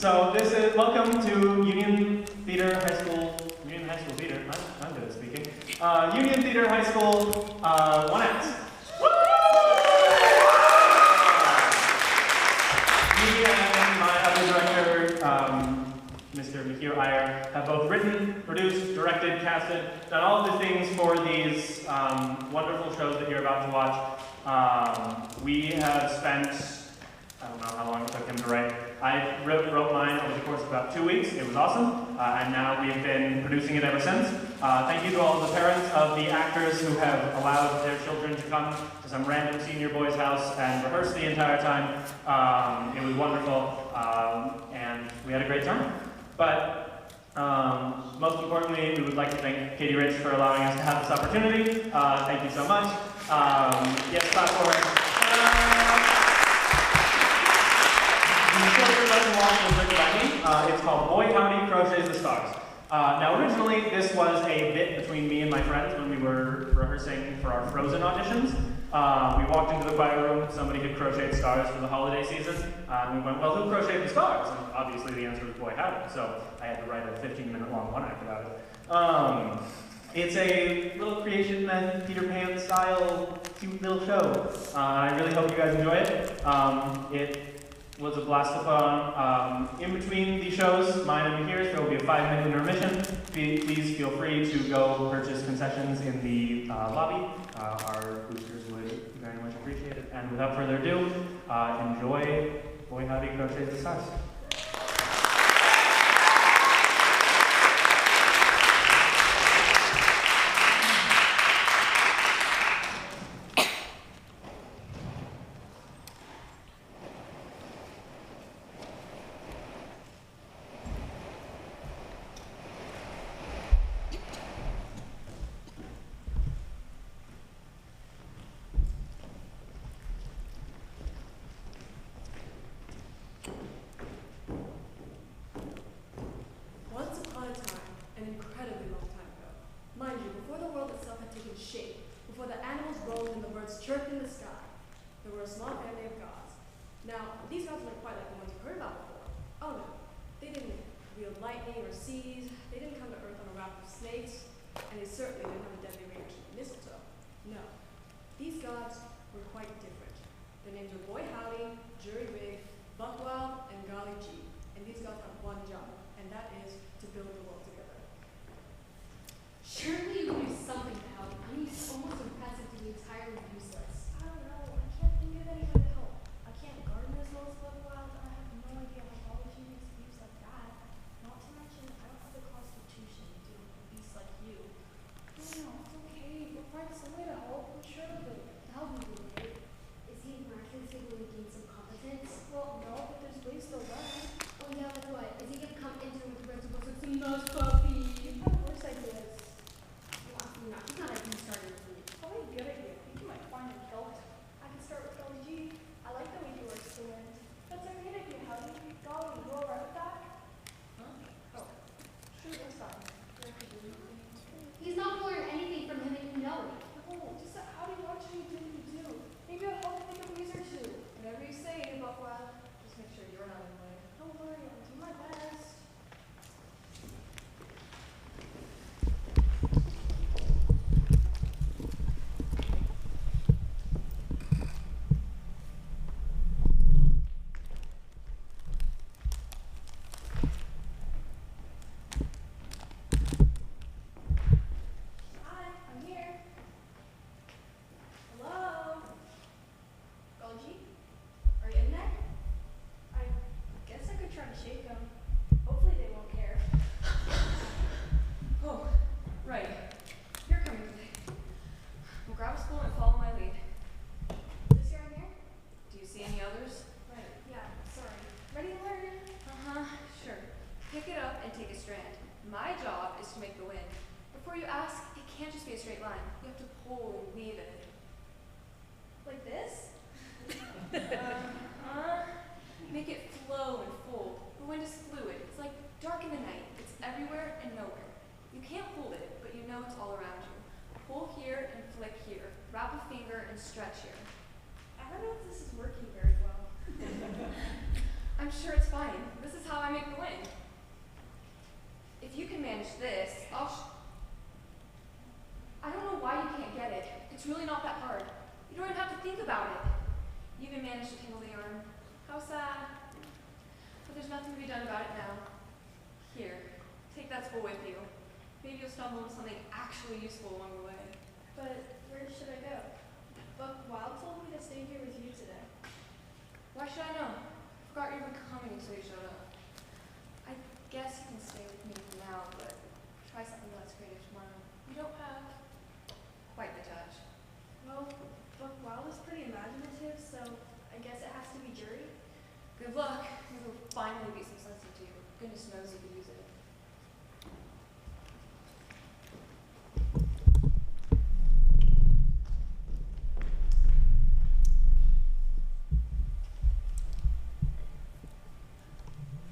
So this is, welcome to Union High School Theater, I'm good at speaking. Union Theater High School, one act. Me and my other director, Mr. Mikio Iyer, have both written, produced, directed, casted, done all of the things for these wonderful shows that you're about to watch. We have spent, I don't know how long it took him to write. I wrote mine over the course of about 2 weeks. It was awesome, and now we've been producing it ever since. Thank you to all of the parents of the actors who have allowed their children to come to some random senior boy's house and rehearse the entire time. It was wonderful, and we had a great time. But most importantly, we would like to thank Katie Rich for allowing us to have this opportunity. Thank you so much. Yes, clap for her. The show you're about to watch was written by me. It's called Boy Howdy, Crochets the Stars. Now originally this was a bit between me and my friends when we were rehearsing for our Frozen auditions. We walked into the choir room, somebody had crocheted stars for the holiday season, and we went, well, who crocheted the stars? And obviously the answer was Boy Howdy, so I had to write a 15-minute long one-act about it. It's a little creation and Peter Pan style cute little show. I really hope you guys enjoy it. It was a blast of fun. In between the shows, mine and Mihir's, there will be a 5-minute intermission. Please feel free to go purchase concessions in the lobby. Our boosters would very much appreciate it. And without further ado, enjoy Boy Howdy, Crochets the Stars. Chirped in the sky. There were a small family of gods. Now, these gods weren't quite like the ones you've heard about before. Oh no, they didn't wield lightning or seas, they didn't come to Earth on a raft of snakes, and they certainly didn't have a deadly reaction to mistletoe. No, these gods were quite different. Their names were Boy Howdy, Jury Rig, Buckwild, and Golly G. And these gods have one job, and that is to build the world together. Surely you can do something to help. I mean, it's almost impressive to be entirely useless. I don't know. I can't think of any way to help. I can't garden as well as Buckwild, and I have no idea how biology makes views like that. Not to mention, I don't have the constitution to deal with a beast like you. No, it's okay. We'll find some way to help. I'm sure of it. That'll be great. Is he miraculously going to gain some competence? Well, no, but there's ways to learn. Oh yeah, that's what. Is he going to come into with the principals with some nose puppy? Of course I did. Well, he's not a good starter for me. Probably a good idea. I think you might find him helped. I can start with LG. I like the way he works the wind. That's a great idea, Howdy. Golly, you alright with that? Huh? Oh. Sure, that's fine. He's not going to learn anything from him, and you know it. No, just that Howdy watch what you do. Maybe I'll help think of ways or two. Whatever you say, Buckwild. Just make sure you're not in the way. Don't worry, I'll do my best. Hi, I'm here. Hello? Golgi? Are you in there? I guess I could try to shake them. Hopefully they won't care. Oh, right. You're coming today. Well, grab a spoon and follow my lead. This year I'm here? Do you see any others? Right, yeah, sorry. Ready to learn? Uh-huh, sure. Pick it up and take a strand. My job is to make the wind. Before you ask, it can't just be a straight line. You have to pull and weave it. Like this? Make it flow and fold. The wind is fluid. It's like dark in the night. It's everywhere and nowhere. You can't hold it, but you know it's all around you. Pull here and flick here. Wrap a finger and stretch here. I don't know if this is working very well. I'm sure it's fine. This is how I make the wind. If you can manage this, I don't know why you can't get it. It's really not that hard. You don't even have to think about it. You even managed to tangle the yarn. How sad. But there's nothing to be done about it now. Here, take that spool with you. Maybe you'll stumble into something actually useful along the way. But where should I go? Buck Wild told me to stay here with you today. Why should I know? Forgot you were coming until you showed up. I guess you can stay with me for now, but try something less creative tomorrow. You don't have quite the touch. Well, Buck Wild is pretty imaginative, so I guess it has to be jury. Good luck. It will finally be some sense into you. Goodness knows you could use it.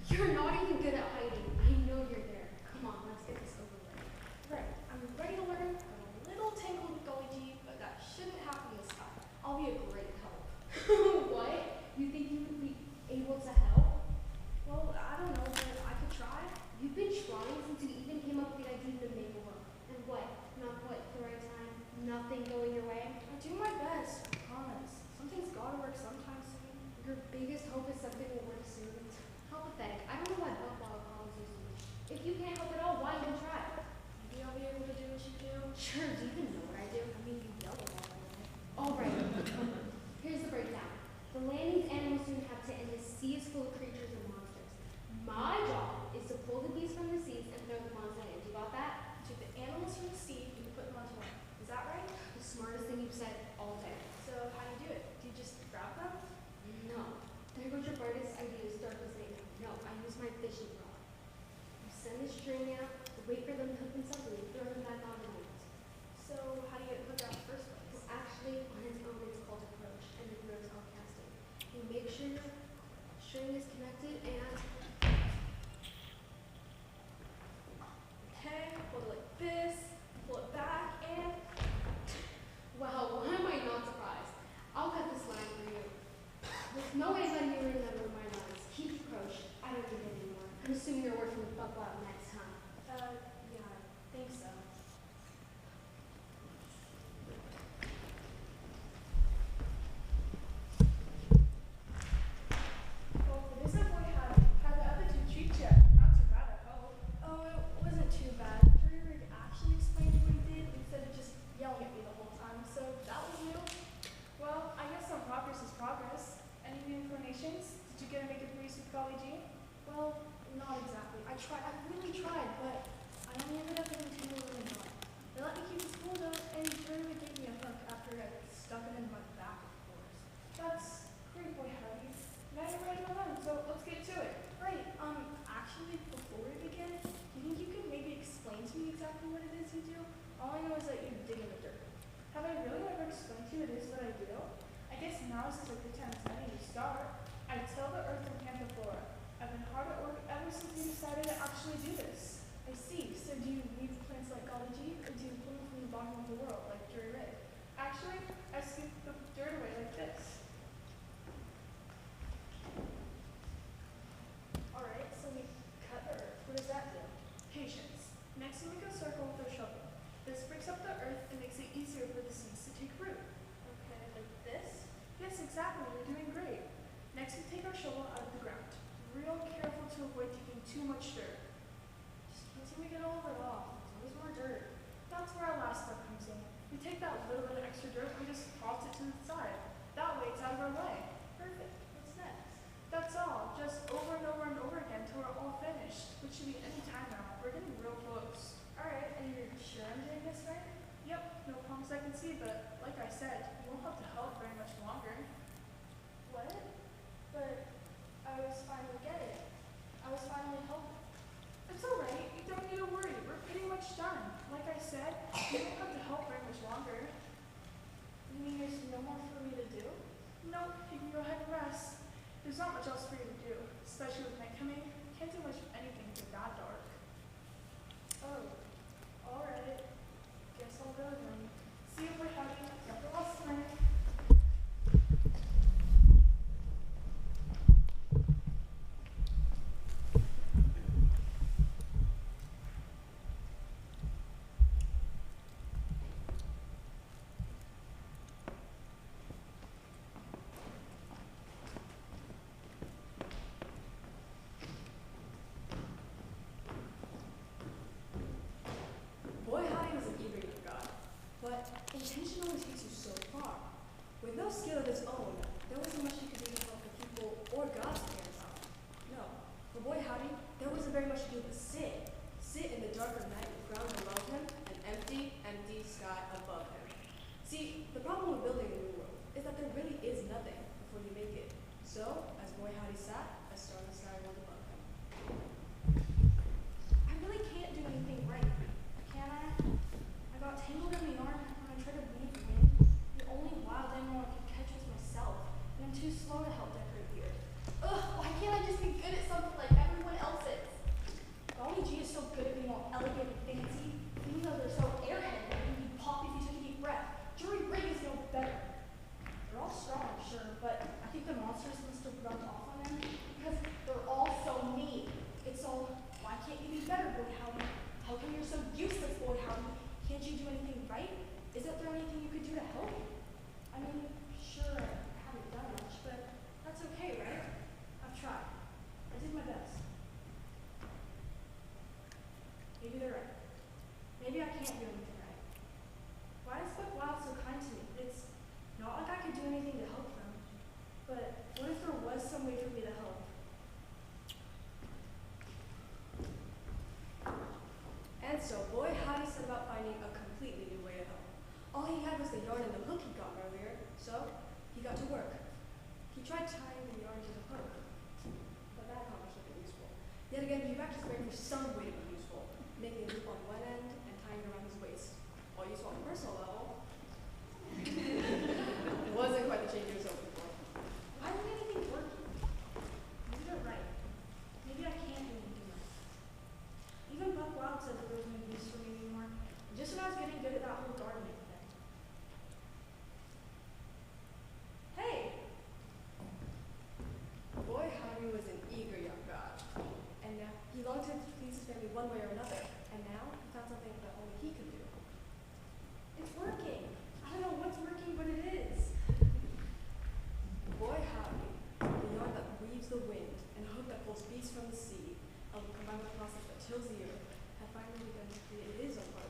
You're not even good at hiding. I know you're there. Come on, let's get this over with. Right, I'm ready to learn. I'm a little tangled with Golly G, but that shouldn't happen this time. I'll be a great help. What? You think you would be able to help? Well, I don't know, but I could try. You've been trying since you even came up with the idea to make a work. And what? Not what the right time? Nothing going your way? I do my best, I promise. Something's gotta work sometime soon. Your biggest hope is something will work soon. How pathetic. I don't know why Buckwild calls you so much. If you can't help at all, why even try? Maybe I'll be able to do what you do. Sure, do you even know what I do? I mean, you yell a lot, by the way. All right. Here's the breakdown. The landing's animals soon have to, and the sea is full of creatures and monsters. My job is to pull the bees from the seas and throw them on land. You got that? You took the animals from the sea and you put them onto land. Is that right? The smartest thing you've said all day. So how do you do it? Do you just grab them? No. There goes your brightest idea, start listening. No, I use my fishing rod. You send the string out, wait for them to hook themselves, and you throw them back on the hook. So how do you get hooked out in the first place? Well, actually, on its own, it's called a croche, and the row is called casting. You make sure your string is connected, and Okay, hold it like this, pull it back, and wow, why am I not surprised? I'll cut this line for you. There's no way that you remember my lines. Keep your croche. I don't need it anymore. I'm assuming you're working with Buckwild next time. yeah, I think so. Well, it isn't boy Howdy. How the other two treat you? Not too bad, I hope. Oh, it wasn't too bad. Drury actually explained what he did instead of just yelling at me the whole time, so that was new. Well, I guess some progress is progress. Any new inclinations? Did you get to make a breeze with Golly G? Well, not exactly. I really tried, but I only ended up getting two really hard. They let me keep the spool though, and Drury gave me a hook after I stuck it in my back, of course. That's great, boy Howdy. Now you're ready to learn, so let's get to it. Right, actually, before we begin, do you think you could maybe explain to me exactly what it is you do? All I know is that you dig in the dirt. Have I really ever explained to you what it is that I do? I guess now is as a good time as any to start. I till the earth and plant the flora. I've been hard at work ever since we decided to actually do this. I see. So do you leave plants like Golly G, or do you pull them from the bottom of the world like Drury Ray? Actually, I scoop the dirt away like this. Alright, so we cut the earth. What does that do? Patience. Next we make a circle with our shovel. This breaks up the earth and makes it easier for the seeds to take root. Okay, like this? Yes, exactly. You're doing great. Next we take our shovel out of the ground. Real careful to avoid taking too much dirt. Just can't seem to get all of it off. There's always more dirt. That's where our last step comes in. We take that little bit of extra dirt and just toss it to the side. That way it's out of our way. Perfect. What's next? That's all. Just over and over and over again till we're all finished, which should be any time now. We're getting real close. Alright, and you're sure I'm doing this right? Yep, no problems I can see, but like I said, you won't have to help very much longer. What? But I was finally getting it. I was finally helping. It's alright, you don't need to worry. We're pretty much done. Like I said, you don't have to help very much longer. You mean there's no more for me to do? Nope, you can go ahead and rest. There's not much else for you to do, especially with my no skill of his own, there wasn't much he could do to help the people or God's parents out. No, for boy Howdy, there wasn't very much to do but sit. Sit in the dark of night with ground below him and empty, empty sky above him. See, the problem with building a new world is that there really is nothing before you make it. So, as boy Howdy sat, a star in the sky was above him. I really can't do anything right, can I? I got tangled in the yarn when I tried to weave wind. The only wild animal I could catch was myself, and I'm too slow to help decorate here. Ugh, why can't I just be good at something like everyone else is? Golly G is so good at being all elegant and fancy, even though they're so airheaded that you'd pop if you took a deep breath. Jury rig is no better. They're all strong, sure, but I think the monsters must have rubbed off on them because they're all so mean. It's all, why can't you be better, boy Howdy? How come you're so useless, boy Howdy? Can't you do anything right? Isn't there anything you could do to help? I mean, sure, I haven't done much, but that's okay, right? I've tried. I did my best. Maybe they're right. Maybe I can't do anything right. Why is Buck Wild so kind to me? It's not like I could do anything to help them. But what if there was some way for me to help? And so, boy Howdy set about finding a completely new way to help. All he had was the yarn and the hook he got earlier, so he got to work. He tried tying the yarn to the hook, but that accomplished nothing useful. Yet again, he racked his brain for some way to be useful, making a loop on one end and tying it around his waist. All useful on a personal level. It wasn't quite the change he was hoping for. Why isn't anything working? Maybe they're right. Maybe I can't do anything right. Even Buck Wild said that there was no use for me anymore. Just when I was getting good at that whole gardening thing. Hey! Boy Howdy was an eager young god, and now he longed to please his family one way or another, and now he found something that only he could do. It's working. I don't know what's working, but it is. Boy Howdy, the yarn that weaves the wind and hook that pulls beasts from the sea, combined with a process that tills the earth, had finally begun to create his own part